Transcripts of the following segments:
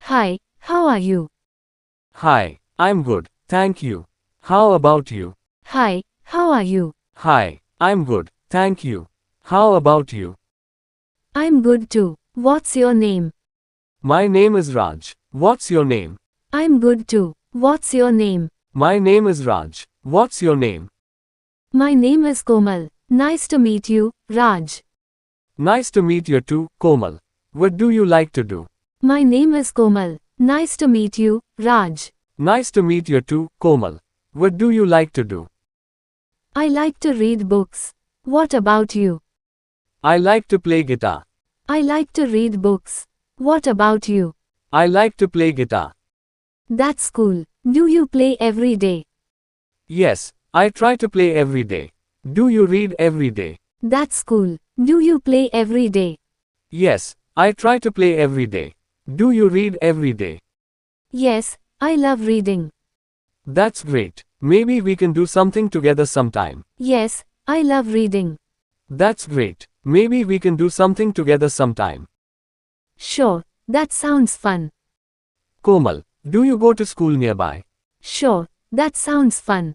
Hi, how are you? Hi, I'm good, thank you. How about you? Hi, how are you? Hi, I'm good, thank you. How about you? I'm good too. What's your name? My name is Raj. What's your name? I'm good too. What's your name? My name is Raj. What's your name? My name is Komal. Nice to meet you, Raj. Nice to meet you too, Komal. What do you like to do? My name is Komal. Nice to meet you, Raj. Nice to meet you too, Komal. What do you like to do? I like to read books. What about you? I like to play guitar. I like to read books. What about you? I like to play guitar. That's cool. Do you play every day? Yes, I try to play every day. Do you read every day? That's cool. Do you play every day? Yes, I try to play every day. Do you read every day? Yes, I love reading. That's great. Maybe we can do something together sometime. Yes, I love reading. That's great. Maybe we can do something together sometime. Sure, that sounds fun. Komal, do you go to school nearby? Sure, that sounds fun.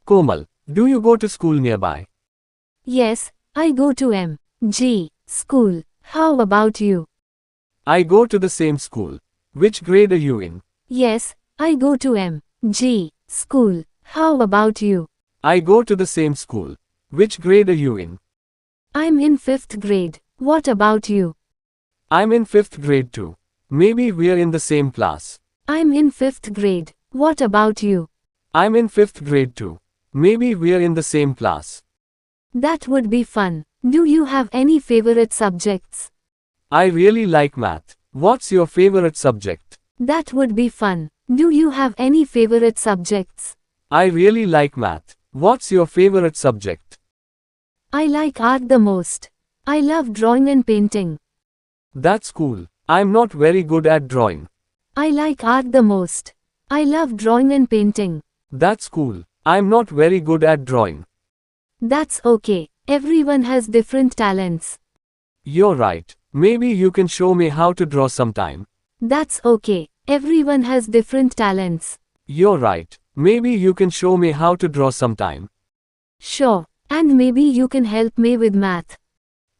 Komal, do you go to school nearby? Yes, I go to M.G. school. How about you? I go to the same school. Which grade are you in? Yes, I go to M.G. school. How about you? I go to the same school. Which grade are you in? I'm in 5th grade. What about you? I'm in 5th grade too. Maybe we're in the same class. I'm in 5th grade. What about you? I'm in 5th grade too. Maybe we're in the same class. That would be fun. Do you have any favorite subjects? I really like math. What's your favorite subject? That would be fun. Do you have any favorite subjects? I really like math. What's your favorite subject? I like art the most. I love drawing and painting. That's cool. I'm not very good at drawing. I like art the most. I love drawing and painting. That's cool. I'm not very good at drawing. That's okay. Everyone has different talents. You're right. Maybe you can show me how to draw sometime. That's okay. Everyone has different talents. You're right. Maybe you can show me how to draw sometime. Sure. And maybe you can help me with math.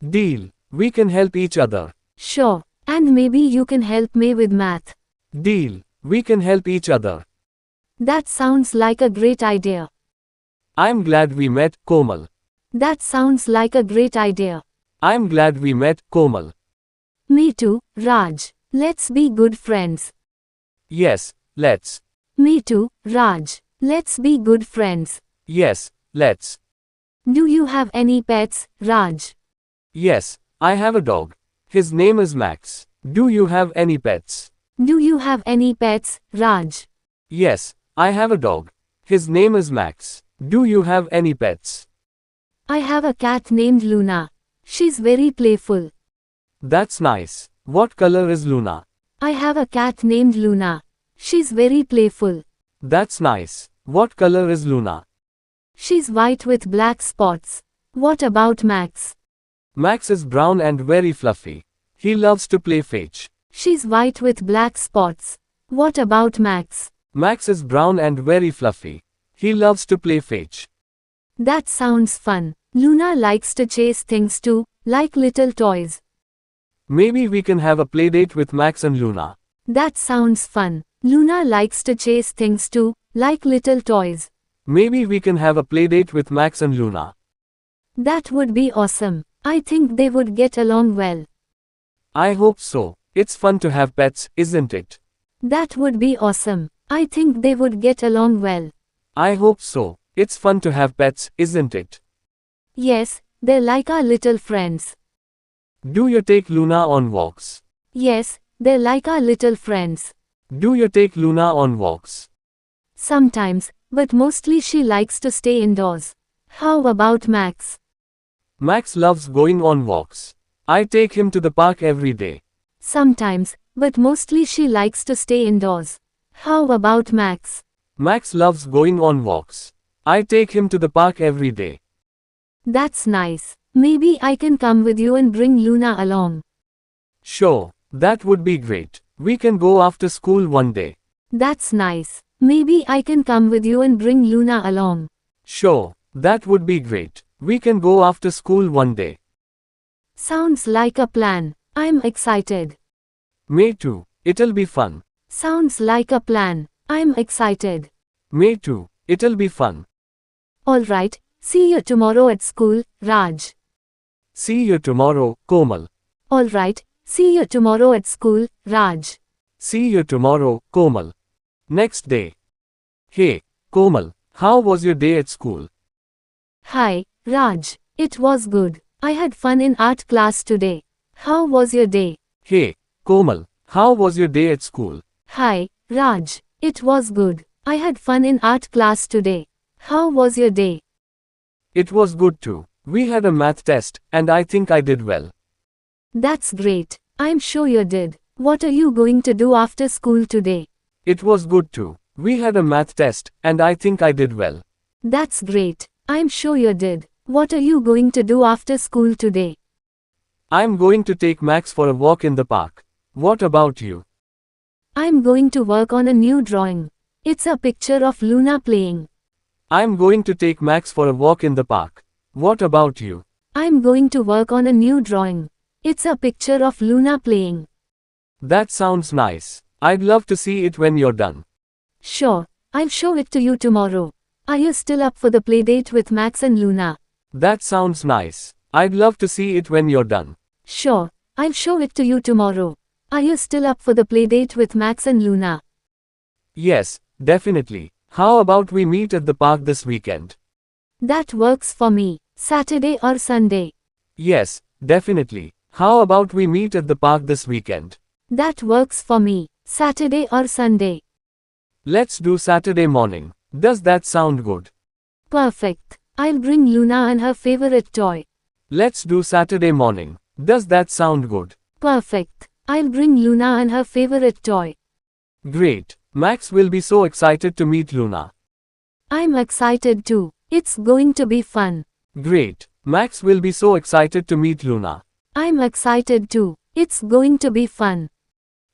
Deal. We can help each other. Sure. And maybe you can help me with math. Deal. We can help each other. That sounds like a great idea. I'm glad we met, Komal. That sounds like a great idea. I'm glad we met, Komal. Me too, Raj. Let's be good friends. Yes, let's. Me too, Raj. Let's be good friends. Yes, let's. Do you have any pets, Raj? Yes, I have a dog. His name is Max. Do you have any pets? Do you have any pets, Raj? Yes, I have a dog. His name is Max. Do you have any pets? I have a cat named Luna. She's very playful. That's nice. What color is Luna? I have a cat named Luna. She's very playful. That's nice. What color is Luna? She's white with black spots. What about Max? Max is brown and very fluffy. He loves to play fetch. She's white with black spots. What about Max? Max is brown and very fluffy. He loves to play fetch. That sounds fun. Luna likes to chase things too, like little toys. Maybe we can have a playdate with Max and Luna. That sounds fun. Luna likes to chase things too, like little toys. Maybe we can have a playdate with Max and Luna. That would be awesome. I think they would get along well. I hope so. It's fun to have pets, isn't it? That would be awesome. I think they would get along well. I hope so. It's fun to have pets, isn't it? Yes, they're like our little friends. Do you take Luna on walks? Yes, they're like our little friends. Do you take Luna on walks? Sometimes, but mostly she likes to stay indoors. How about Max? Max loves going on walks. I take him to the park every day. Sometimes, but mostly she likes to stay indoors. How about Max? Max loves going on walks. I take him to the park every day. That's nice. Maybe I can come with you and bring Luna along. Sure, that would be great. We can go after school one day. That's nice. Maybe I can come with you and bring Luna along. Sure, that would be great. We can go after school one day. Sounds like a plan. I'm excited. Me too. It'll be fun. Sounds like a plan. I'm excited. Me too. It'll be fun. Alright, see you tomorrow at school, Raj. See you tomorrow, Komal. Alright, see you tomorrow at school, Raj. See you tomorrow, Komal. Next day. Hey, Komal, how was your day at school? Hi, Raj. It was good. I had fun in art class today. How was your day? Hey, Komal, how was your day at school? Hi, Raj. It was good. I had fun in art class today. How was your day? It was good too. We had a math test, and I think I did well. That's great. I'm sure you did. What are you going to do after school today? It was good too. We had a math test, and I think I did well. That's great. I'm sure you did. What are you going to do after school today? I'm going to take Max for a walk in the park. What about you? I'm going to work on a new drawing. It's a picture of Luna playing. I'm going to take Max for a walk in the park. What about you? I'm going to work on a new drawing. It's a picture of Luna playing. That sounds nice. I'd love to see it when you're done. Sure, I'll show it to you tomorrow. Are you still up for the playdate with Max and Luna? That sounds nice. I'd love to see it when you're done. Sure, I'll show it to you tomorrow. Are you still up for the playdate with Max and Luna? Yes, definitely. How about we meet at the park this weekend? That works for me. Saturday or Sunday? Yes, definitely. How about we meet at the park this weekend? That works for me. Saturday or Sunday? Let's do Saturday morning. Does that sound good? Perfect. I'll bring Luna and her favorite toy. Let's do Saturday morning. Does that sound good? Perfect. I'll bring Luna and her favorite toy. Great. Max will be so excited to meet Luna. I'm excited too. It's going to be fun. Great. Max will be so excited to meet Luna. I'm excited too. It's going to be fun.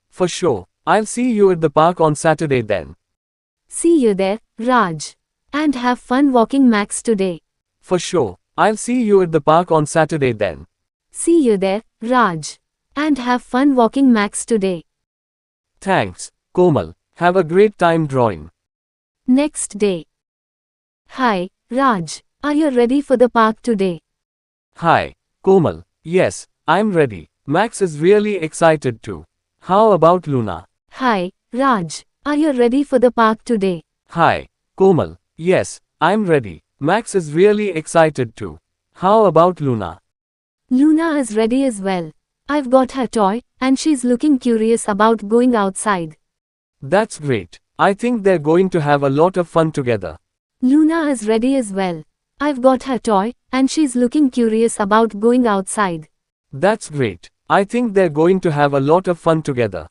For sure. I'll see you at the park on Saturday then. See you there, Raj. And have fun walking Max today. For sure. I'll see you at the park on Saturday then. See you there, Raj. And have fun walking Max today. Thanks, Komal. Have a great time drawing. Next day. Hi, Raj. Are you ready for the park today? Hi, Komal. Yes, I'm ready. Max is really excited too. How about Luna? Hi, Raj. Are you ready for the park today? Hi, Komal. Yes, I'm ready. Max is really excited too. How about Luna? Luna is ready as well. I've got her toy, and she's looking curious about going outside. That's great. I think they're going to have a lot of fun together. Luna is ready as well. I've got her toy, and she's looking curious about going outside. That's great. I think they're going to have a lot of fun together.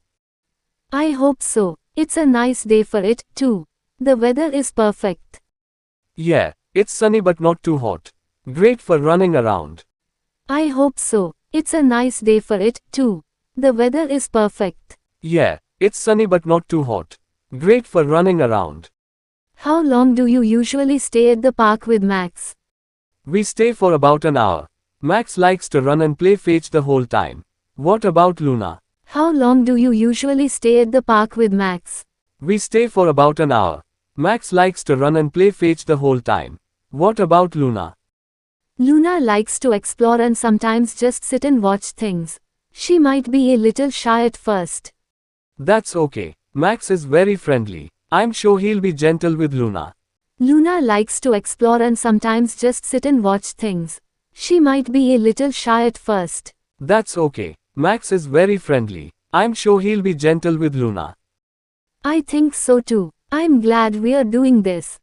I hope so. It's a nice day for it, too. The weather is perfect. Yeah, it's sunny but not too hot. Great for running around. I hope so. It's a nice day for it, too. The weather is perfect. Yeah, it's sunny but not too hot. Great for running around. How long do you usually stay at the park with Max? We stay for about an hour. Max likes to run and play fetch the whole time. What about Luna? How long do you usually stay at the park with Max? We stay for about an hour. Max likes to run and play fetch the whole time. What about Luna? Luna likes to explore and sometimes just sit and watch things. She might be a little shy at first. That's okay. Max is very friendly. I'm sure he'll be gentle with Luna. Luna likes to explore and sometimes just sit and watch things. She might be a little shy at first. That's okay. Max is very friendly. I'm sure he'll be gentle with Luna. I think so too. I'm glad we're doing this.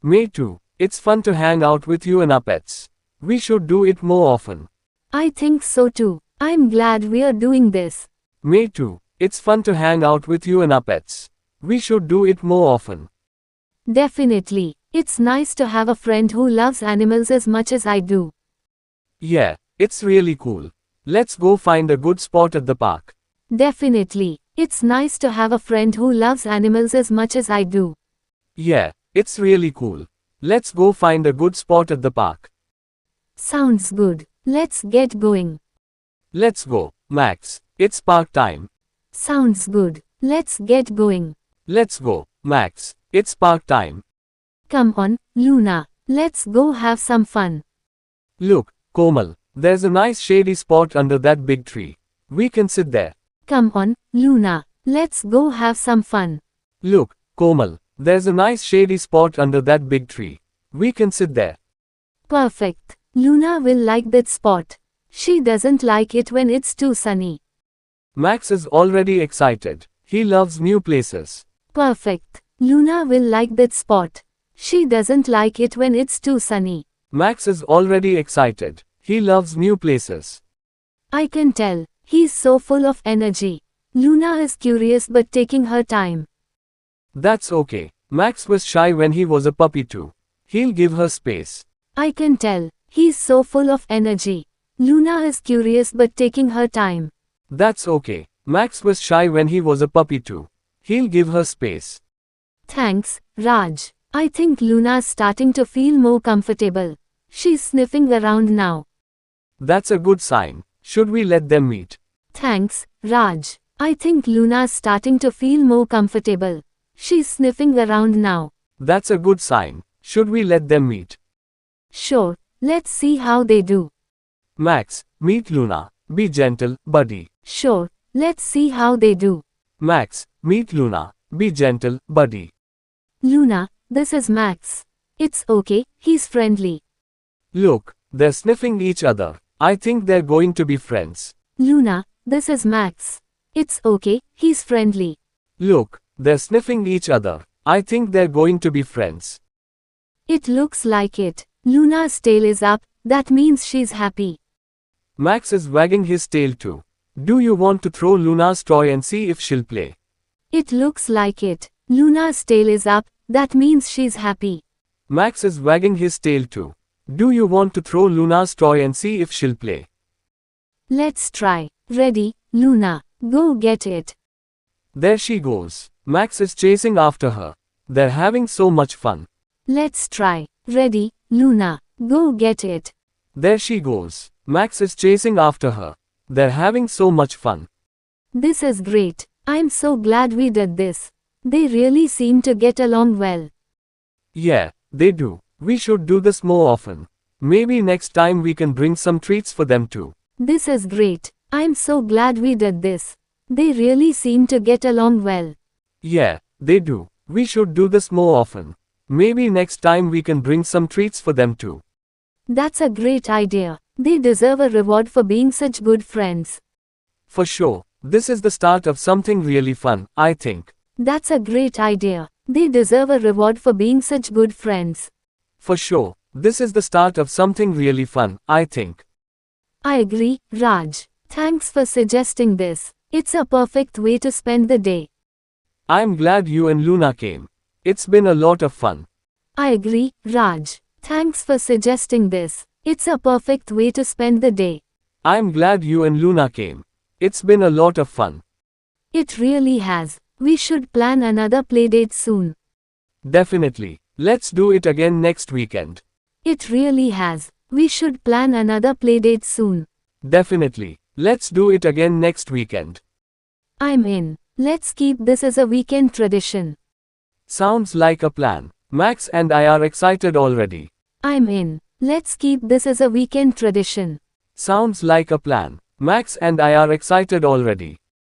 Me too. It's fun to hang out with you and our pets. We should do it more often. I think so too. I'm glad we're doing this. Me too. It's fun to hang out with you and our pets. We should do it more often. Definitely. It's nice to have a friend who loves animals as much as I do. Yeah, it's really cool. Let's go find a good spot at the park. Definitely. It's nice to have a friend who loves animals as much as I do. Yeah, it's really cool. Let's go find a good spot at the park. Sounds good. Let's get going. Let's go, Max. It's park time. Sounds good. Let's get going. Let's go, Max. It's park time. Come on, Luna. Let's go have some fun. Look, Komal, there's a nice shady spot under that big tree. We can sit there. Come on, Luna. Let's go have some fun. Look, Komal, there's a nice shady spot under that big tree. We can sit there. Perfect. Luna will like that spot. She doesn't like it when it's too sunny. Max is already excited. He loves new places. Perfect. Luna will like that spot. She doesn't like it when it's too sunny. Max is already excited. He loves new places. I can tell. He's so full of energy. Luna is curious but taking her time. That's okay. Max was shy when he was a puppy too. He'll give her space. I can tell. He's so full of energy. Luna is curious but taking her time. That's okay. Max was shy when he was a puppy too. He'll give her space. Thanks, Raj. I think Luna's starting to feel more comfortable. She's sniffing around now. That's a good sign. Should we let them meet? Thanks, Raj. I think Luna's starting to feel more comfortable. She's sniffing around now. That's a good sign. Should we let them meet? Sure, let's see how they do. Max, meet Luna. Be gentle, buddy. Sure, let's see how they do. Max, meet Luna. Be gentle, buddy. Luna, this is Max. It's okay, he's friendly. Look, they're sniffing each other. I think they're going to be friends. Luna, this is Max. It's okay, he's friendly. Look, they're sniffing each other. I think they're going to be friends. It looks like it. Luna's tail is up, that means she's happy. Max is wagging his tail too. Do you want to throw Luna's toy and see if she'll play? It looks like it. Luna's tail is up, that means she's happy. Max is wagging his tail too. Do you want to throw Luna's toy and see if she'll play? Let's try. Ready, Luna, go get it. There she goes. Max is chasing after her. They're having so much fun. Let's try. Ready, Luna, go get it. There she goes. Max is chasing after her. They're having so much fun. This is great. I'm so glad we did this. They really seem to get along well. Yeah, they do. We should do this more often. Maybe next time we can bring some treats for them too. This is great. I'm so glad we did this. They really seem to get along well. Yeah, they do. We should do this more often. Maybe next time we can bring some treats for them too. That's a great idea. They deserve a reward for being such good friends. For sure. This is the start of something really fun, I think. That's a great idea. They deserve a reward for being such good friends. For sure. This is the start of something really fun, I think. I agree, Raj. Thanks for suggesting this. It's a perfect way to spend the day. I'm glad you and Luna came. It's been a lot of fun. I agree, Raj. Thanks for suggesting this. It's a perfect way to spend the day. I'm glad you and Luna came. It's been a lot of fun. It really has. We should plan another playdate soon. Definitely. Let's do it again next weekend. It really has. We should plan another playdate soon. Definitely. Let's do it again next weekend. I'm in. Let's keep this as a weekend tradition. Sounds like a plan. Max and I are excited already. I'm in. Let's keep this as a weekend tradition. Sounds like a plan. Max and I are excited already.